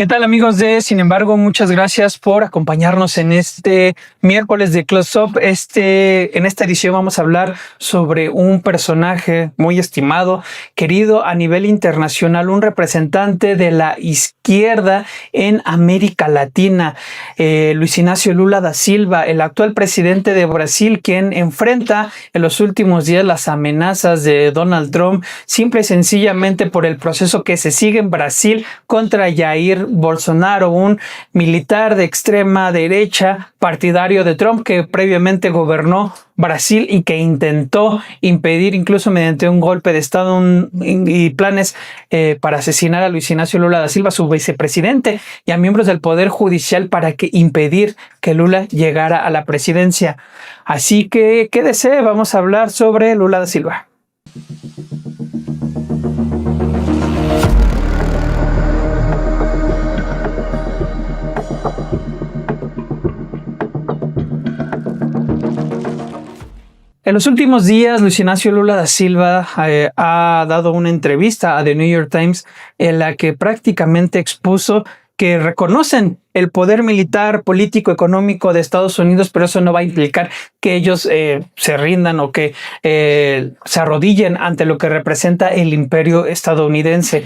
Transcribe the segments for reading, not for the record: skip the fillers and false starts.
¿Qué tal, amigos de Sin embargo? Muchas gracias por acompañarnos en este miércoles de Close Up. En esta edición vamos a hablar sobre un personaje muy estimado, querido a nivel internacional, un representante de la izquierda en América Latina, Luis Inácio Lula da Silva, el actual presidente de Brasil, quien enfrenta en los últimos días las amenazas de Donald Trump, simple y sencillamente por el proceso que se sigue en Brasil contra Jair Bolsonaro, un militar de extrema derecha partidario de Trump que previamente gobernó Brasil y que intentó impedir, incluso mediante un golpe de estado y planes para asesinar a Luis Inácio Lula da Silva, su vicepresidente, y a miembros del Poder Judicial para impedir que Lula llegara a la presidencia. Así que quédese, vamos a hablar sobre Lula da Silva. En los últimos días, Luis Inácio Lula da Silva ha dado una entrevista a The New York Times en la que prácticamente expuso que reconocen el poder militar, político, económico de Estados Unidos, pero eso no va a implicar que ellos se rindan o que se arrodillen ante lo que representa el imperio estadounidense.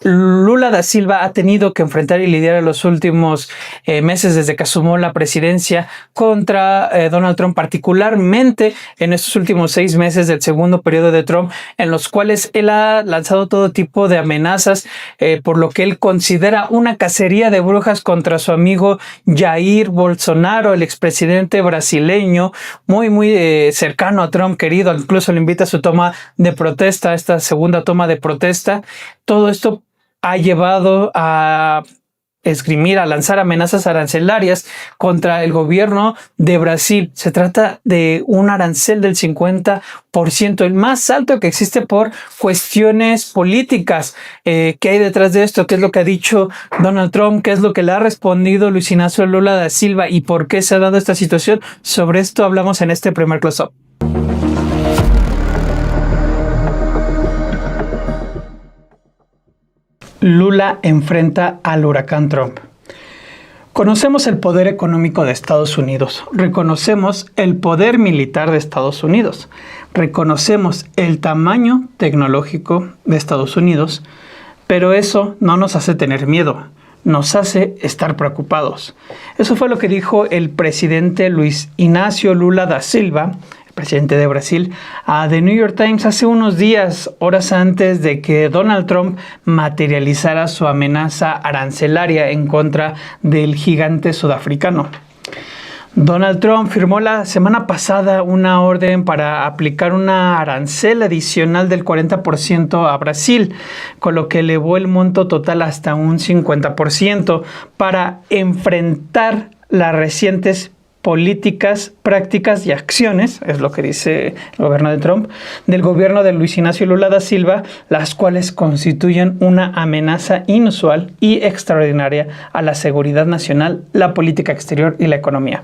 Lula da Silva ha tenido que enfrentar y lidiar en los últimos meses desde que asumió la presidencia contra Donald Trump, particularmente en estos últimos 6 meses del segundo periodo de Trump, en los cuales él ha lanzado todo tipo de amenazas por lo que él considera una cacería de brujas contra su amigo Jair Bolsonaro, el expresidente brasileño, muy cercano a Trump, querido. Incluso le invita a su toma de protesta, esta segunda toma de protesta. Todo esto ha llevado a esgrimir, a lanzar amenazas arancelarias contra el gobierno de Brasil. Se trata de un arancel del 50%, el más alto que existe por cuestiones políticas. ¿Qué hay detrás de esto? ¿Qué es lo que ha dicho Donald Trump? ¿Qué es lo que le ha respondido Luis Inácio Lula da Silva? ¿Y por qué se ha dado esta situación? Sobre esto hablamos en este primer close-up. Lula enfrenta al huracán Trump. Conocemos el poder económico de Estados Unidos, reconocemos el poder militar de Estados Unidos, reconocemos el tamaño tecnológico de Estados Unidos, pero eso no nos hace tener miedo, nos hace estar preocupados. Eso fue lo que dijo el presidente Luis Inácio Lula da Silva, presidente de Brasil, a The New York Times hace unos días, horas antes de que Donald Trump materializara su amenaza arancelaria en contra del gigante sudafricano. Donald Trump firmó la semana pasada una orden para aplicar una arancel adicional del 40% a Brasil, con lo que elevó el monto total hasta un 50% para enfrentar las recientes políticas, prácticas y acciones, es lo que dice el gobierno de Trump, del gobierno de Luis Inácio Lula da Silva, las cuales constituyen una amenaza inusual y extraordinaria a la seguridad nacional, la política exterior y la economía.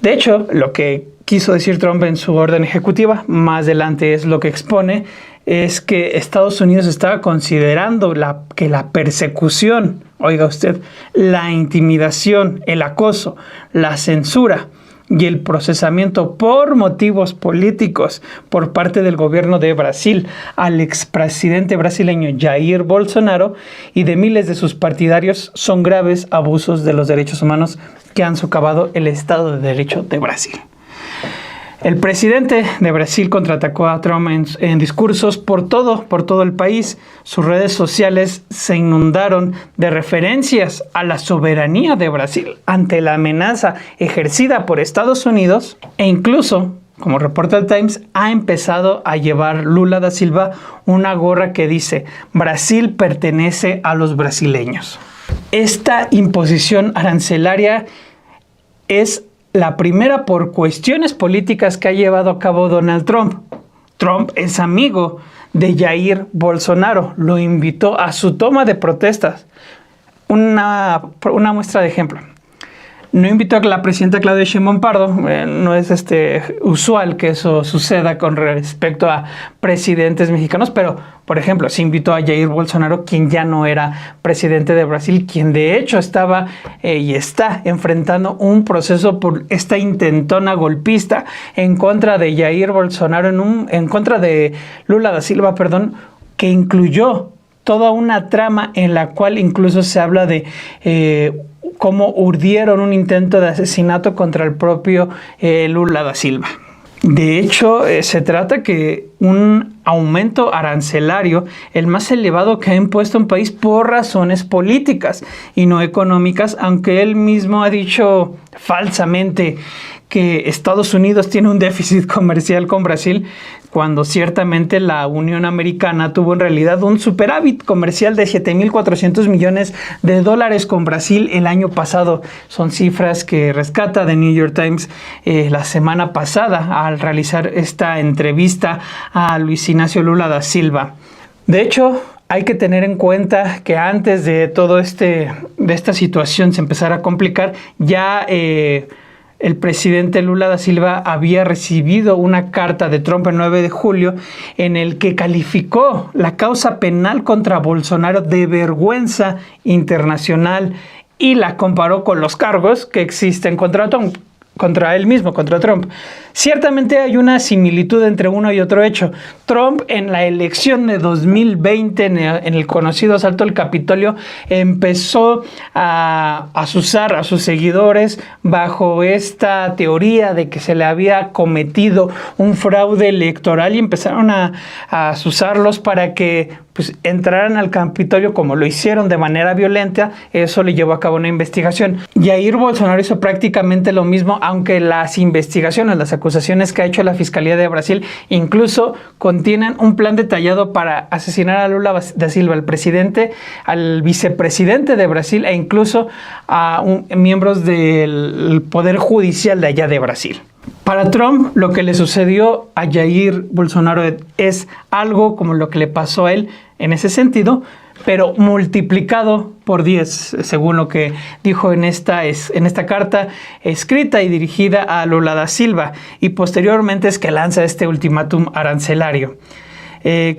De hecho, lo que quiso decir Trump en su orden ejecutiva, más adelante es lo que expone, es que Estados Unidos estaba considerando que la persecución, oiga usted, la intimidación, el acoso, la censura y el procesamiento por motivos políticos por parte del gobierno de Brasil al expresidente brasileño Jair Bolsonaro y de miles de sus partidarios son graves abusos de los derechos humanos que han socavado el Estado de Derecho de Brasil. El presidente de Brasil contraatacó a Trump en discursos por todo el país. Sus redes sociales se inundaron de referencias a la soberanía de Brasil ante la amenaza ejercida por Estados Unidos e incluso, como reporta el Times, ha empezado a llevar Lula da Silva una gorra que dice «Brasil pertenece a los brasileños». Esta imposición arancelaria es la primera por cuestiones políticas que ha llevado a cabo Donald Trump. Trump es amigo de Jair Bolsonaro, lo invitó a su toma de protestas. Una muestra de ejemplo. No invitó a la presidenta Claudia Sheinbaum Pardo, no es usual que eso suceda con respecto a presidentes mexicanos, pero, por ejemplo, sí invitó a Jair Bolsonaro, quien ya no era presidente de Brasil, quien de hecho estaba y está enfrentando un proceso por esta intentona golpista en contra de Jair Bolsonaro, en contra de Lula da Silva, perdón, que incluyó toda una trama en la cual incluso se habla de cómo urdieron un intento de asesinato contra el propio Lula da Silva. De hecho, se trata que un aumento arancelario, el más elevado que ha impuesto un país por razones políticas y no económicas, aunque él mismo ha dicho falsamente que Estados Unidos tiene un déficit comercial con Brasil, cuando ciertamente la Unión Americana tuvo en realidad un superávit comercial de 7.400 millones de dólares con Brasil el año pasado. Son cifras que rescata The New York Times la semana pasada al realizar esta entrevista a Luis Ignacio Lula da Silva. De hecho, hay que tener en cuenta que antes de todo de esta situación se empezara a complicar, ya el presidente Lula da Silva había recibido una carta de Trump el 9 de julio en el que calificó la causa penal contra Bolsonaro de vergüenza internacional y la comparó con los cargos que existen contra él mismo, contra Trump. Ciertamente hay una similitud entre uno y otro hecho. Trump en la elección de 2020, en el conocido asalto al Capitolio, empezó a azuzar a sus seguidores bajo esta teoría de que se le había cometido un fraude electoral y empezaron a azuzarlos para que entraran al Capitolio como lo hicieron de manera violenta. Eso le llevó a cabo una investigación. Jair Bolsonaro hizo prácticamente lo mismo, aunque las investigaciones, las acusaciones que ha hecho la Fiscalía de Brasil incluso contienen un plan detallado para asesinar a Lula da Silva, al presidente, al vicepresidente de Brasil e incluso a miembros del Poder Judicial de allá de Brasil. Para Trump, lo que le sucedió a Jair Bolsonaro es algo como lo que le pasó a él en ese sentido, pero multiplicado por 10, según lo que dijo en esta carta escrita y dirigida a Lula da Silva, y posteriormente es que lanza este ultimátum arancelario.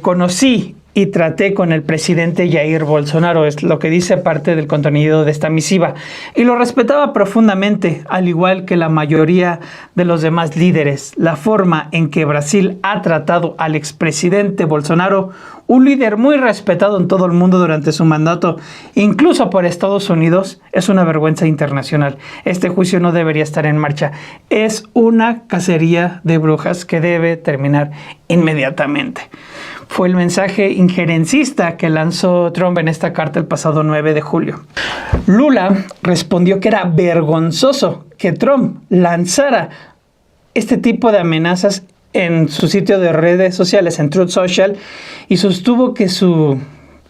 Conocí y traté con el presidente Jair Bolsonaro, es lo que dice parte del contenido de esta misiva, y lo respetaba profundamente, al igual que la mayoría de los demás líderes. La forma en que Brasil ha tratado al expresidente Bolsonaro, un líder muy respetado en todo el mundo durante su mandato, incluso por Estados Unidos, es una vergüenza internacional. Este juicio no debería estar en marcha. Es una cacería de brujas que debe terminar inmediatamente. Fue el mensaje injerencista que lanzó Trump en esta carta el pasado 9 de julio. Lula respondió que era vergonzoso que Trump lanzara este tipo de amenazas en su sitio de redes sociales, en Truth Social, y sostuvo que su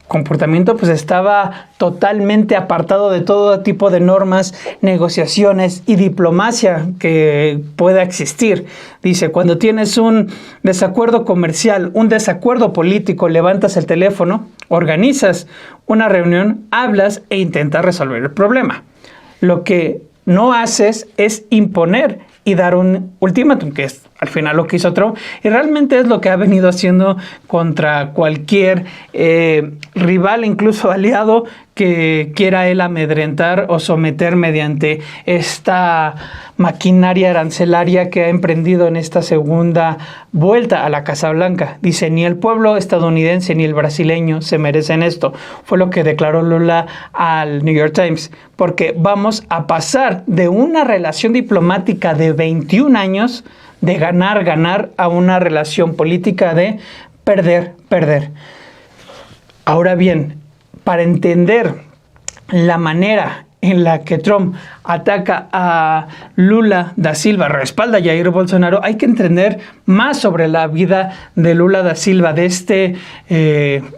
comportamiento estaba totalmente apartado de todo tipo de normas, negociaciones y diplomacia que pueda existir. Dice, cuando tienes un desacuerdo comercial, un desacuerdo político, levantas el teléfono, organizas una reunión, hablas e intentas resolver el problema. Lo que no haces es imponer y dar un ultimátum, que es al final lo que hizo Trump, y realmente es lo que ha venido haciendo contra cualquier rival, incluso aliado, que quiera él amedrentar o someter mediante esta maquinaria arancelaria que ha emprendido en esta segunda vuelta a la Casa Blanca. Dice, ni el pueblo estadounidense ni el brasileño se merecen esto. Fue lo que declaró Lula al New York Times, porque vamos a pasar de una relación diplomática de 21 años de ganar a una relación política de perder. Ahora bien, para entender la manera en la que Trump ataca a Lula da Silva, respalda a Jair Bolsonaro, hay que entender más sobre la vida de Lula da Silva, de este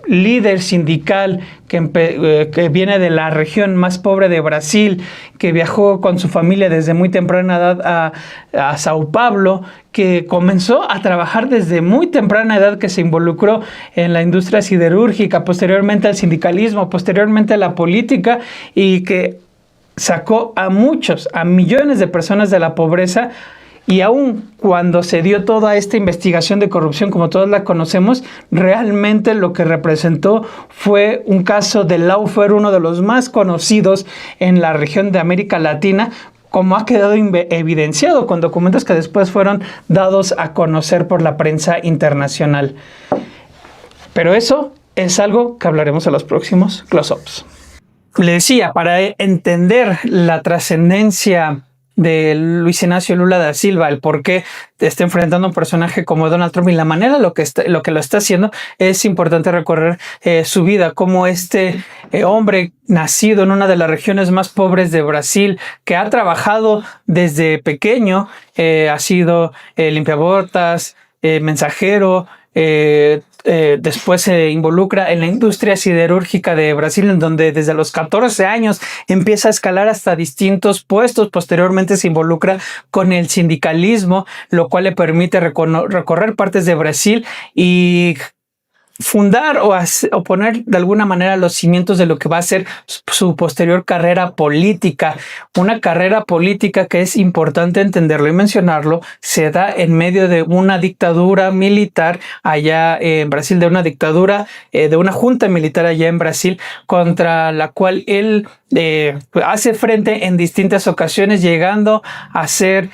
líder sindical que viene de la región más pobre de Brasil, que viajó con su familia desde muy temprana edad a Sao Paulo, que comenzó a trabajar desde muy temprana edad, que se involucró en la industria siderúrgica, posteriormente al sindicalismo, posteriormente a la política, y que sacó a muchos, a millones de personas de la pobreza. Y aún cuando se dio toda esta investigación de corrupción, como todos la conocemos, realmente lo que representó fue un caso de lawfare, uno de los más conocidos en la región de América Latina, como ha quedado evidenciado con documentos que después fueron dados a conocer por la prensa internacional. Pero eso es algo que hablaremos en los próximos close-ups. Le decía, para entender la trascendencia de Luis Ignacio Lula da Silva, el por qué está enfrentando a un personaje como Donald Trump y la manera lo que lo está haciendo, es importante recorrer su vida, como este hombre nacido en una de las regiones más pobres de Brasil, que ha trabajado desde pequeño, ha sido limpiabotas, mensajero, después se involucra en la industria siderúrgica de Brasil, en donde desde los 14 años empieza a escalar hasta distintos puestos. Posteriormente se involucra con el sindicalismo, lo cual le permite recorrer partes de Brasil y fundar o poner de alguna manera los cimientos de lo que va a ser su posterior carrera política. Una carrera política que es importante entenderlo y mencionarlo, se da en medio de una dictadura militar allá en Brasil, de una dictadura, de una junta militar allá en Brasil, contra la cual él hace frente en distintas ocasiones, llegando a ser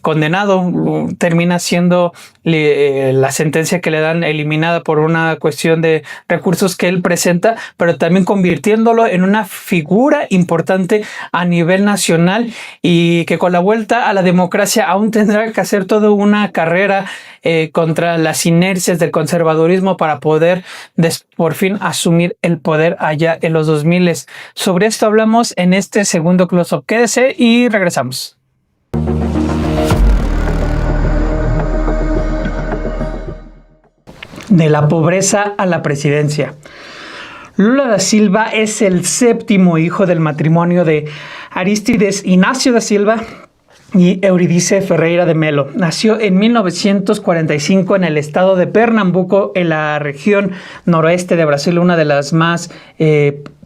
condenado. Termina siendo la sentencia que le dan eliminada por una cuestión de recursos que él presenta, pero también convirtiéndolo en una figura importante a nivel nacional, y que con la vuelta a la democracia aún tendrá que hacer toda una carrera contra las inercias del conservadurismo para poder por fin asumir el poder allá en los 2000. Sobre esto hablamos en este segundo close-up. Quédese y regresamos. De la pobreza a la presidencia. Lula da Silva es el séptimo hijo del matrimonio de Aristides Inácio da Silva y Eurídice Ferreira de Melo. Nació en 1945 en el estado de Pernambuco, en la región noroeste de Brasil, una de las más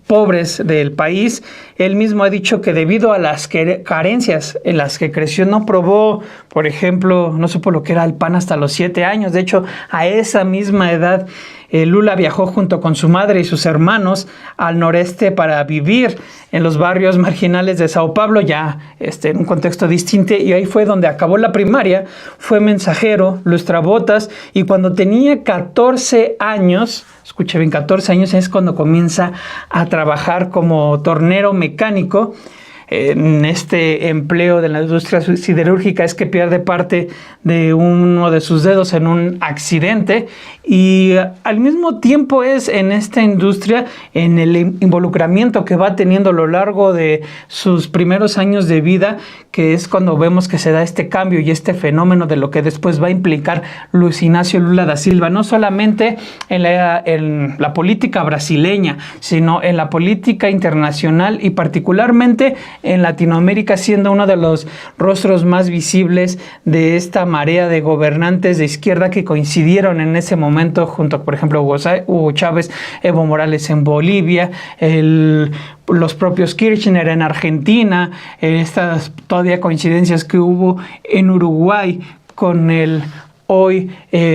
pobres del país. Él mismo ha dicho que debido a las carencias en las que creció, no probó, por ejemplo, no supo lo que era el pan hasta los 7 años. De hecho, a esa misma edad, Lula viajó junto con su madre y sus hermanos al noreste para vivir en los barrios marginales de Sao Paulo, ya en un contexto distinto, y ahí fue donde acabó la primaria. Fue mensajero, lustrabotas, y cuando tenía 14 años, escuche bien, 14 años, es cuando comienza a trabajar como tornero mecánico. En este empleo de la industria siderúrgica es que pierde parte de uno de sus dedos en un accidente, y al mismo tiempo es en esta industria, en el involucramiento que va teniendo a lo largo de sus primeros años de vida, que es cuando vemos que se da este cambio y este fenómeno de lo que después va a implicar Luis Ignacio Lula da Silva, no solamente en la política brasileña, sino en la política internacional y particularmente en Latinoamérica, siendo uno de los rostros más visibles de esta marea de gobernantes de izquierda que coincidieron en ese momento junto, por ejemplo, Hugo Chávez, Evo Morales en Bolivia, los propios Kirchner en Argentina, estas todavía coincidencias que hubo en Uruguay con el hoy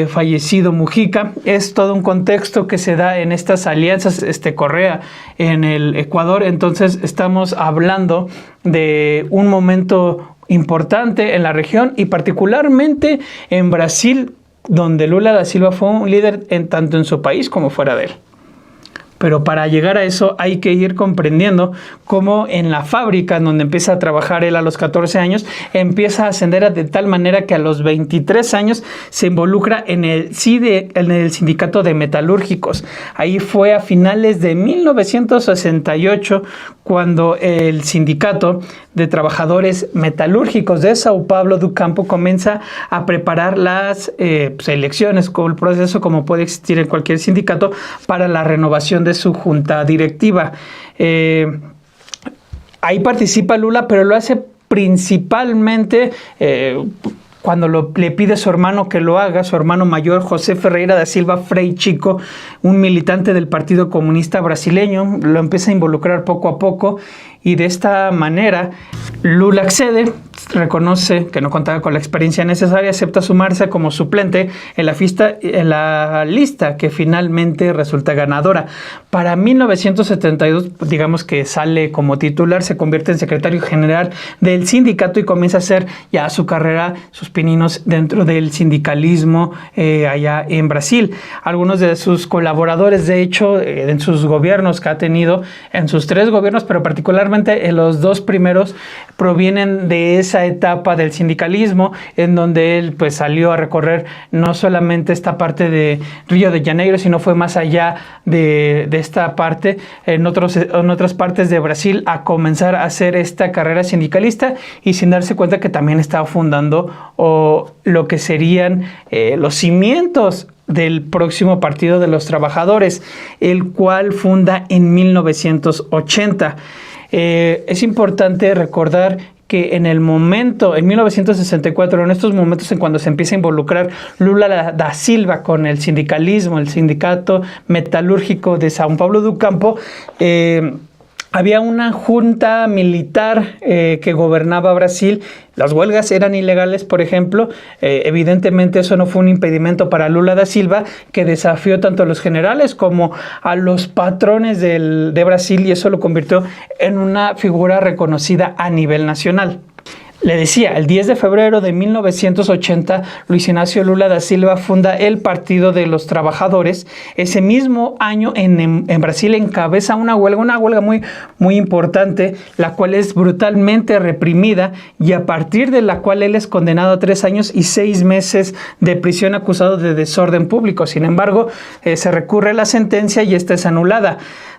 fallecido Mujica. Es todo un contexto que se da en estas alianzas, Correa en el Ecuador. Entonces estamos hablando de un momento importante en la región y particularmente en Brasil, donde Lula da Silva fue un líder tanto en su país como fuera de él. Pero para llegar a eso hay que ir comprendiendo cómo en la fábrica en donde empieza a trabajar él a los 14 años, empieza a ascender de tal manera que a los 23 años se involucra en el sindicato de metalúrgicos. Ahí fue a finales de 1968 cuando el sindicato de trabajadores metalúrgicos de Sao Paulo do Campo comienza a preparar las elecciones, con el proceso como puede existir en cualquier sindicato, para la renovación de su junta directiva. Ahí participa Lula, pero lo hace principalmente cuando le pide a su hermano que lo haga, su hermano mayor, José Ferreira da Silva Frei Chico, un militante del Partido Comunista Brasileño, lo empieza a involucrar poco a poco y de esta manera Lula accede, reconoce que no contaba con la experiencia necesaria, acepta sumarse como suplente en la lista que finalmente resulta ganadora. Para 1972, digamos que sale como titular, se convierte en secretario general del sindicato y comienza a hacer ya su carrera, sus pininos dentro del sindicalismo allá en Brasil. Algunos de sus colaboradores, de hecho, en sus gobiernos que ha tenido, en sus 3 gobiernos, pero particularmente en los 2 primeros, provienen de esa etapa del sindicalismo en donde él pues salió a recorrer no solamente esta parte de Río de Janeiro, sino fue más allá de esta parte en otras partes de Brasil a comenzar a hacer esta carrera sindicalista y sin darse cuenta que también estaba fundando lo que serían los cimientos del próximo Partido de los Trabajadores, el cual funda en 1980. Es importante recordar que en 1964, en estos momentos en cuando se empieza a involucrar Lula da Silva con el sindicalismo, el sindicato metalúrgico de São Paulo do Campo, había una junta militar que gobernaba Brasil. Las huelgas eran ilegales, por ejemplo. Evidentemente eso no fue un impedimento para Lula da Silva, que desafió tanto a los generales como a los patrones de Brasil y eso lo convirtió en una figura reconocida a nivel nacional. Le decía, el 10 de febrero de 1980, Luis Ignacio Lula da Silva funda el Partido de los Trabajadores. Ese mismo año en Brasil encabeza una huelga muy, muy importante, la cual es brutalmente reprimida y a partir de la cual él es condenado a 3 años y 6 meses de prisión acusado de desorden público. Sin embargo, se recurre a la sentencia y esta es anulada.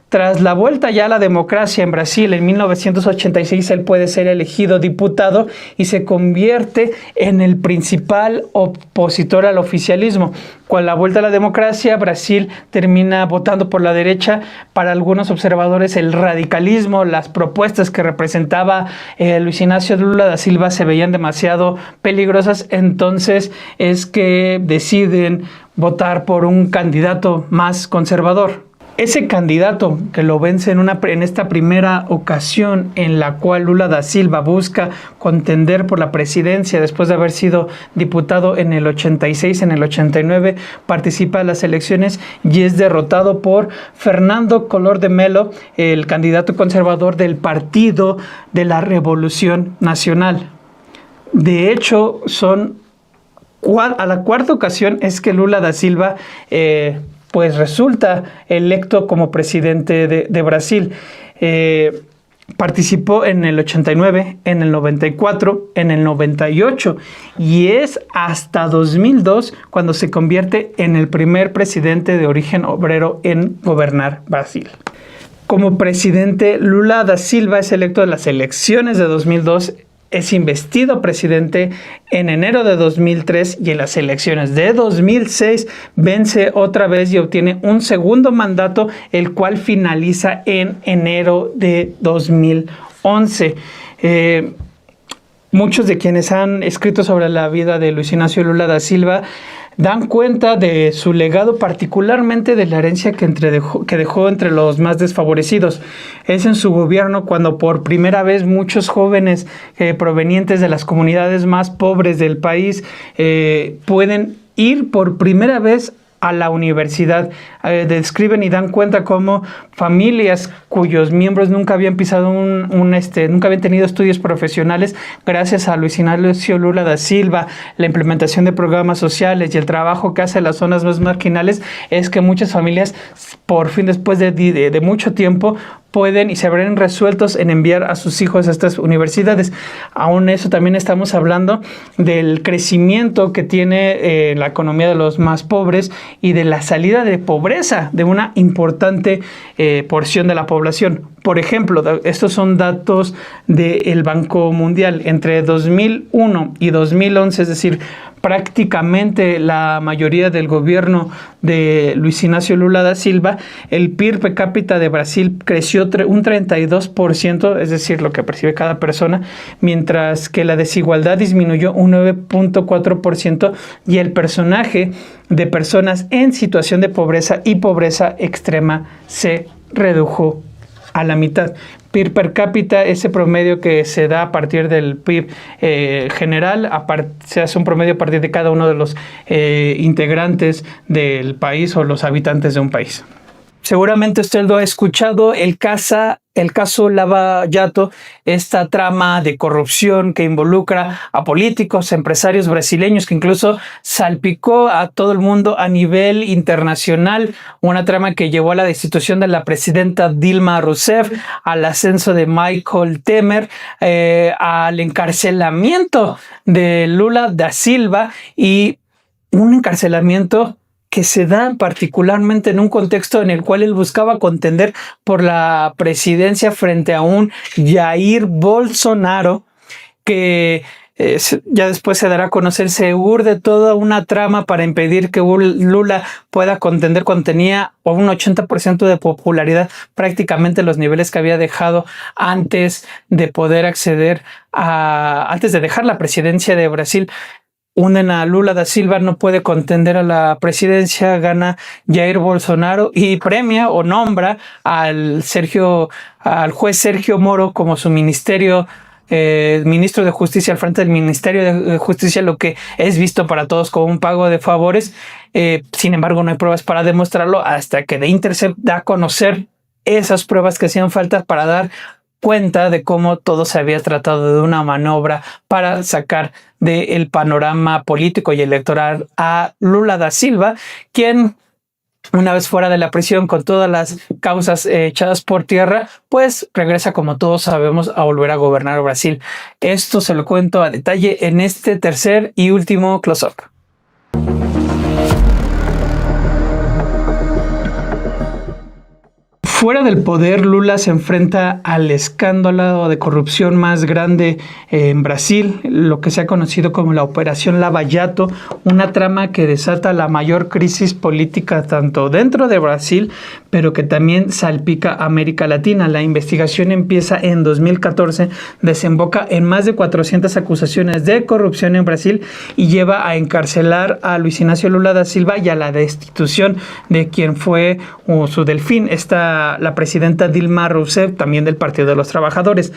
Tras la vuelta ya a la democracia en Brasil, en 1986, él puede ser elegido diputado y se convierte en el principal opositor al oficialismo. Con la vuelta a la democracia, Brasil termina votando por la derecha. Para algunos observadores, el radicalismo, las propuestas que representaba Luis Ignacio Lula da Silva se veían demasiado peligrosas, entonces es que deciden votar por un candidato más conservador. Ese candidato que lo vence en esta primera ocasión en la cual Lula da Silva busca contender por la presidencia después de haber sido diputado en el 86, en el 89, participa en las elecciones y es derrotado por Fernando Collor de Mello, el candidato conservador del Partido de la Revolución Nacional. De hecho, a la 4ª ocasión es que Lula da Silva pues resulta electo como presidente de Brasil. Participó en el 89, en el 94, en el 98 y es hasta 2002 cuando se convierte en el primer presidente de origen obrero en gobernar Brasil. Como presidente, Lula da Silva es electo en las elecciones de 2002. Es investido presidente en enero de 2003 y en las elecciones de 2006 vence otra vez y obtiene un segundo mandato, el cual finaliza en enero de 2011. Muchos de quienes han escrito sobre la vida de Luis Ignacio Lula da Silva dan cuenta de su legado, particularmente de la herencia que dejó entre los más desfavorecidos. Es en su gobierno cuando por primera vez muchos jóvenes provenientes de las comunidades más pobres del país pueden ir por primera vez a la universidad. Describen y dan cuenta cómo familias cuyos miembros nunca habían pisado nunca habían tenido estudios profesionales, gracias a Luis Ignacio Lula da Silva, la implementación de programas sociales y el trabajo que hace en las zonas más marginales, es que muchas familias, por fin, después de mucho tiempo, pueden y se ven resueltos en enviar a sus hijos a estas universidades. Aún eso también estamos hablando del crecimiento que tiene la economía de los más pobres y de la salida de pobreza de una importante porción de la población. Por ejemplo, estos son datos del Banco Mundial. Entre 2001 y 2011, es decir, prácticamente la mayoría del gobierno de Luis Ignacio Lula da Silva, el PIB per cápita de Brasil creció un 32%, es decir, lo que percibe cada persona, mientras que la desigualdad disminuyó un 9.4% y el porcentaje de personas en situación de pobreza y pobreza extrema se redujo a la mitad. PIB per cápita, ese promedio que se da a partir del PIB general, se hace un promedio a partir de cada uno de los integrantes del país o los habitantes de un país. Seguramente usted lo ha escuchado, el caso Lava Jato, esta trama de corrupción que involucra a políticos, empresarios brasileños, que incluso salpicó a todo el mundo a nivel internacional, una trama que llevó a la destitución de la presidenta Dilma Rousseff, al ascenso de Michel Temer, al encarcelamiento de Lula da Silva, y un encarcelamiento que se da particularmente en un contexto en el cual él buscaba contender por la presidencia frente a un Jair Bolsonaro que ya después se dará a conocer, se urde toda una trama para impedir que Lula pueda contender cuando tenía un 80% de popularidad, prácticamente los niveles que había dejado antes de poder acceder antes de dejar la presidencia de Brasil. Hunden a Lula da Silva, no puede contender a la presidencia, gana Jair Bolsonaro y premia o nombra al juez Sergio Moro como su ministro de Justicia al frente del Ministerio de Justicia, lo que es visto para todos como un pago de favores. Sin embargo, no hay pruebas para demostrarlo hasta que The Intercept da a conocer esas pruebas que hacían falta para dar cuenta de cómo todo se había tratado de una maniobra para sacar del panorama político y electoral a Lula da Silva, quien, una vez fuera de la prisión con todas las causas echadas por tierra, pues regresa, como todos sabemos, a volver a gobernar Brasil. Esto se lo cuento a detalle en este tercer y último close-up. Fuera del poder, Lula se enfrenta al escándalo de corrupción más grande en Brasil, lo que se ha conocido como la Operación Lava Jato, una trama que desata la mayor crisis política tanto dentro de Brasil, pero que también salpica a América Latina. La investigación empieza en 2014, desemboca en más de 400 acusaciones de corrupción en Brasil y lleva a encarcelar a Luis Ignacio Lula da Silva y a la destitución de quien fue su delfín, la presidenta Dilma Rousseff, también del Partido de los Trabajadores.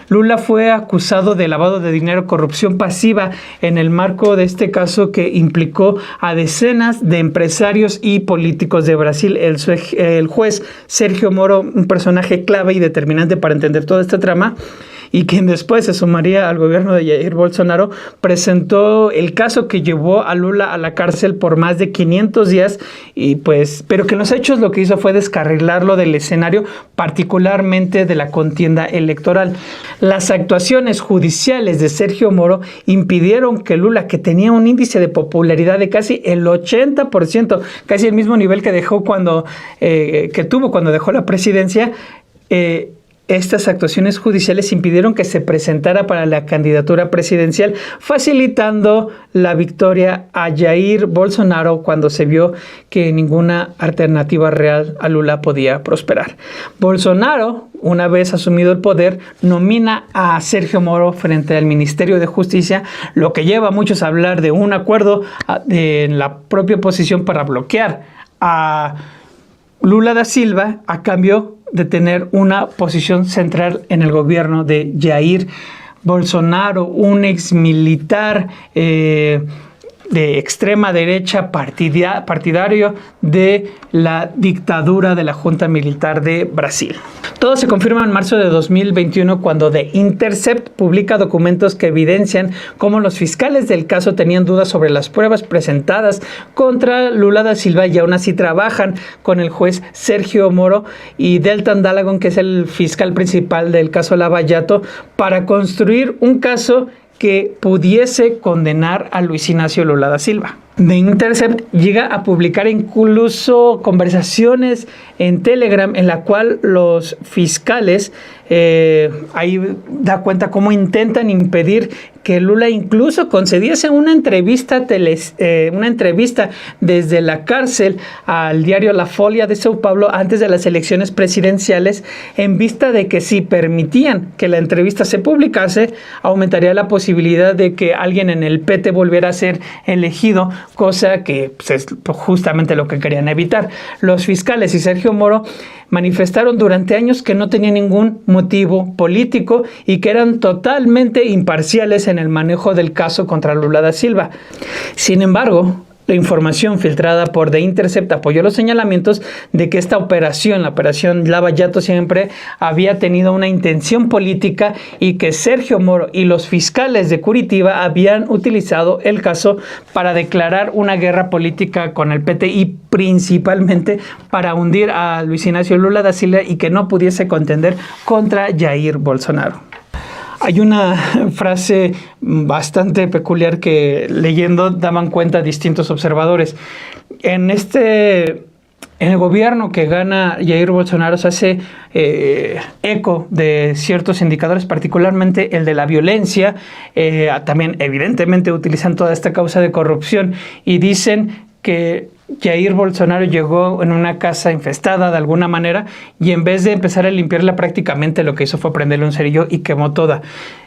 Lula fue acusado de lavado de dinero, corrupción pasiva en el marco de este caso que implicó a decenas de empresarios y políticos de Brasil. El juez Sergio Moro, un personaje clave y determinante para entender toda esta trama, y quien después se sumaría al gobierno de Jair Bolsonaro, presentó el caso que llevó a Lula a la cárcel por más de 500 días, pero que en los hechos lo que hizo fue descarrilarlo del escenario, particularmente de la contienda electoral. Las actuaciones judiciales de Sergio Moro impidieron que Lula, que tenía un índice de popularidad de casi el 80%, casi el mismo nivel que tuvo cuando dejó la presidencia, estas actuaciones judiciales impidieron que se presentara para la candidatura presidencial, facilitando la victoria a Jair Bolsonaro cuando se vio que ninguna alternativa real a Lula podía prosperar. Bolsonaro, una vez asumido el poder, nomina a Sergio Moro frente al Ministerio de Justicia, lo que lleva a muchos a hablar de un acuerdo en la propia oposición para bloquear a Lula da Silva a cambio de tener una posición central en el gobierno de Jair Bolsonaro, un ex militar de extrema derecha partidario de la dictadura de la Junta Militar de Brasil. Todo se confirma en marzo de 2021 cuando The Intercept publica documentos que evidencian cómo los fiscales del caso tenían dudas sobre las pruebas presentadas contra Lula da Silva y aún así trabajan con el juez Sergio Moro y Deltan Dallagnol, que es el fiscal principal del caso Lava Jato, para construir un caso que pudiese condenar a Luis Ignacio Lula da Silva. The Intercept llega a publicar incluso conversaciones en Telegram en la cual los fiscales ahí da cuenta cómo intentan impedir que Lula incluso concediese una entrevista desde la cárcel al diario La Folha de São Paulo antes de las elecciones presidenciales, en vista de que si permitían que la entrevista se publicase, aumentaría la posibilidad de que alguien en el PT volviera a ser elegido, cosa que pues, es justamente lo que querían evitar. Los fiscales y Sergio Moro manifestaron durante años que no tenían ningún motivo político y que eran totalmente imparciales en el manejo del caso contra Lula da Silva. Sin embargo, la información filtrada por The Intercept apoyó los señalamientos de que esta operación, la operación Lava Jato siempre, había tenido una intención política y que Sergio Moro y los fiscales de Curitiba habían utilizado el caso para declarar una guerra política con el PT y principalmente para hundir a Luis Ignacio Lula da Silva y que no pudiese contender contra Jair Bolsonaro. Hay una frase bastante peculiar que leyendo daban cuenta distintos observadores. En el gobierno que gana Jair Bolsonaro se hace eco de ciertos indicadores, particularmente el de la violencia. También evidentemente utilizan toda esta causa de corrupción y dicen que Jair Bolsonaro llegó en una casa infestada de alguna manera y en vez de empezar a limpiarla prácticamente lo que hizo fue prenderle un cerillo y quemó toda.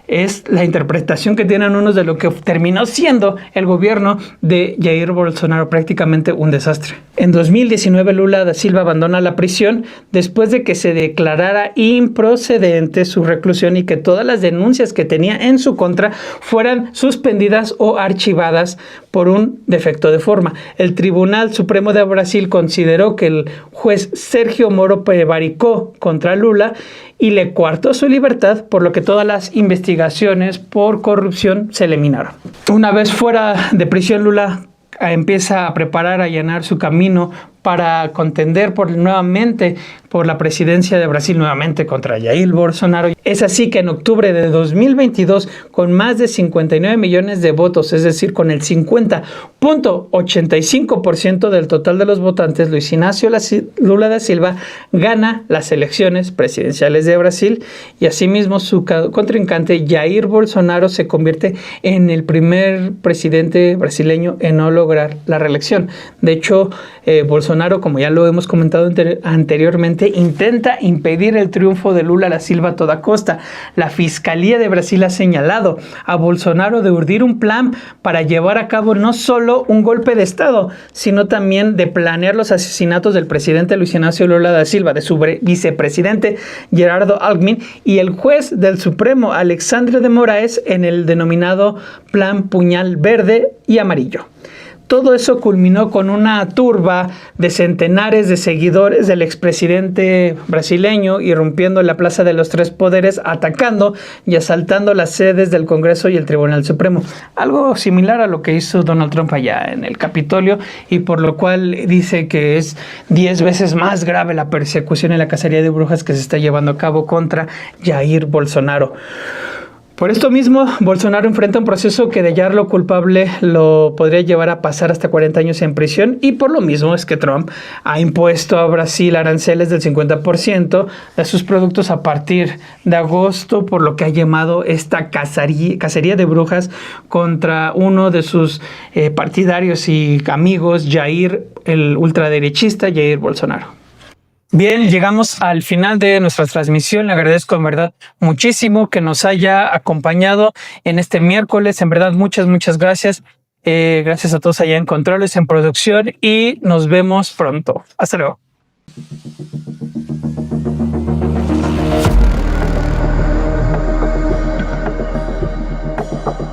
Es la interpretación que tienen unos de lo que terminó siendo el gobierno de Jair Bolsonaro, prácticamente un desastre. En 2019 Lula da Silva abandona la prisión después de que se declarara improcedente su reclusión y que todas las denuncias que tenía en su contra fueran suspendidas o archivadas por un defecto de forma. El Tribunal Supremo de Brasil consideró que el juez Sergio Moro prevaricó contra Lula y le coartó su libertad, por lo que todas las investigaciones por corrupción se eliminaron. Una vez fuera de prisión, Lula empieza a preparar, a allanar su camino para contender nuevamente por la presidencia de Brasil, nuevamente contra Jair Bolsonaro. Es así que en octubre de 2022, con más de 59 millones de votos, es decir, con el 50.85% del total de los votantes, Luis Ignacio Lula da Silva gana las elecciones presidenciales de Brasil y asimismo su contrincante Jair Bolsonaro se convierte en el primer presidente brasileño en no lograr la reelección. De hecho, Bolsonaro, como ya lo hemos comentado anteriormente, intenta impedir el triunfo de Lula da Silva a toda costa. La Fiscalía de Brasil ha señalado a Bolsonaro de urdir un plan para llevar a cabo no solo un golpe de Estado, sino también de planear los asesinatos del presidente Luis Ignacio Lula da Silva, de su vicepresidente Gerardo Alckmin y el juez del Supremo Alexandre de Moraes en el denominado Plan Puñal Verde y Amarillo. Todo eso culminó con una turba de centenares de seguidores del expresidente brasileño irrumpiendo en la Plaza de los Tres Poderes, atacando y asaltando las sedes del Congreso y el Tribunal Supremo. Algo similar a lo que hizo Donald Trump allá en el Capitolio y por lo cual dice que es 10 veces más grave la persecución y la cacería de brujas que se está llevando a cabo contra Jair Bolsonaro. Por esto mismo, Bolsonaro enfrenta un proceso que de hallarlo culpable lo podría llevar a pasar hasta 40 años en prisión y por lo mismo es que Trump ha impuesto a Brasil aranceles del 50% de sus productos a partir de agosto, por lo que ha llamado esta cacería de brujas contra uno de sus partidarios y amigos, el ultraderechista Jair Bolsonaro. Bien, llegamos al final de nuestra transmisión. Le agradezco en verdad muchísimo que nos haya acompañado en este miércoles. En verdad, muchas gracias. Gracias a todos allá en controles, en producción y nos vemos pronto. Hasta luego.